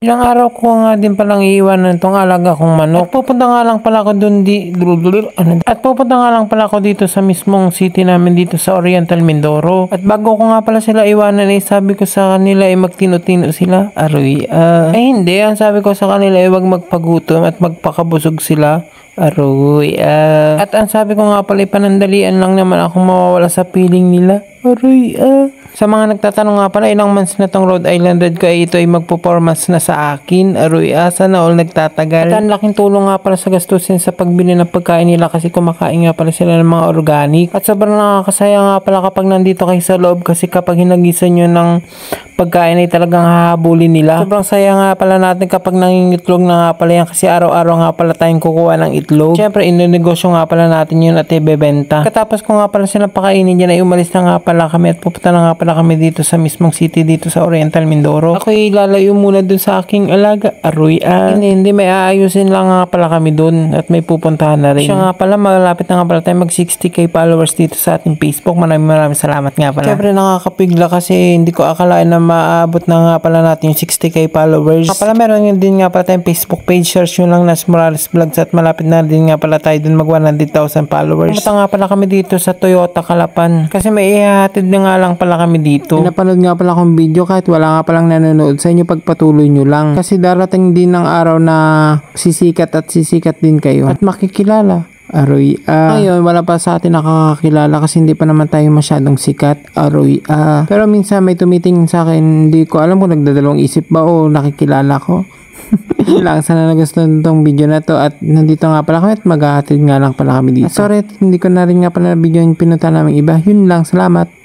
Ilang araw ko nga din palang iiwanan tong alaga kong manok. At pupunta nga lang pala ako dito sa mismong city namin dito sa Oriental Mindoro. At bago ko nga pala sila iwanan sabi ko sa kanila magtino-tino sila. Aroy, hindi. Ang sabi ko sa kanila wag magpagutom at magpakabusog sila. Aroy, At ang sabi ko nga pala panandalian lang naman akong mawawala sa piling nila. Aroy, Sa mga nagtatanong nga pala, ilang months na tong Rhode Island Red ko ito ay magpo-4 months na sa akin. Aroy, sana all nagtatagal. At ang laking tulong nga pala sa gastusin sa pagbili ng pagkain nila kasi kumakain nga pala sila ng mga organic. At sobrang nakakasaya nga pala kapag nandito kayo sa loob kasi kapag hinagisan nyo ng pagkain ay talagang hahabulin nila. Sobrang saya nga pala natin kapag nangingitlog na nga pala yan kasi araw-araw nga pala tayong kukuha ng itlog. Siyempre, inonegosyo nga pala natin yun at ibebenta. Katapos ko nga pala sila pakainin dyan ay umalis na nga pala kami at pupunta na nga pala kami dito sa mismong city dito sa Oriental Mindoro. Ako ay lalayo muna dun sa aking alaga. Aroy, Hindi, may aayusin lang nga pala kami dun at may pupuntahan na rin. Siya nga pala, malapit na nga pala tayo mag 60k followers dito sa ating Facebook. Maraming salamat nga pala. Siyempre nakakapigla kasi hindi ko akalain na maabot na nga pala natin yung 60k followers. Pala meron din nga pala tayong Facebook page. Search nyo lang Nas Morales Vlogs at malapit na din nga pala tayo dun mag 100,000 followers. Pumunta nga pala kami dito sa Toyota Calapan kasi may ihatid na nga lang pala kami dito. Pinapanood nga pala akong video kahit wala nga palang nanonood sa inyo, pagpatuloy nyo lang kasi darating din ng araw na sisikat din kayo at makikilala. Aroy, Ngayon, wala pa sa atin nakakakilala kasi hindi pa naman tayo masyadong sikat. Aroy, Pero minsan may tumitingin sa akin, hindi ko alam kung nagdadalawang isip ba o nakikilala ko. Yun lang, sana nagustuhan itong video na to at nandito nga pala kami at maghahatid nga lang pala kami dito. Sorry, hindi ko na rin nga pala video yung pinunta namin iba. Yun lang, salamat.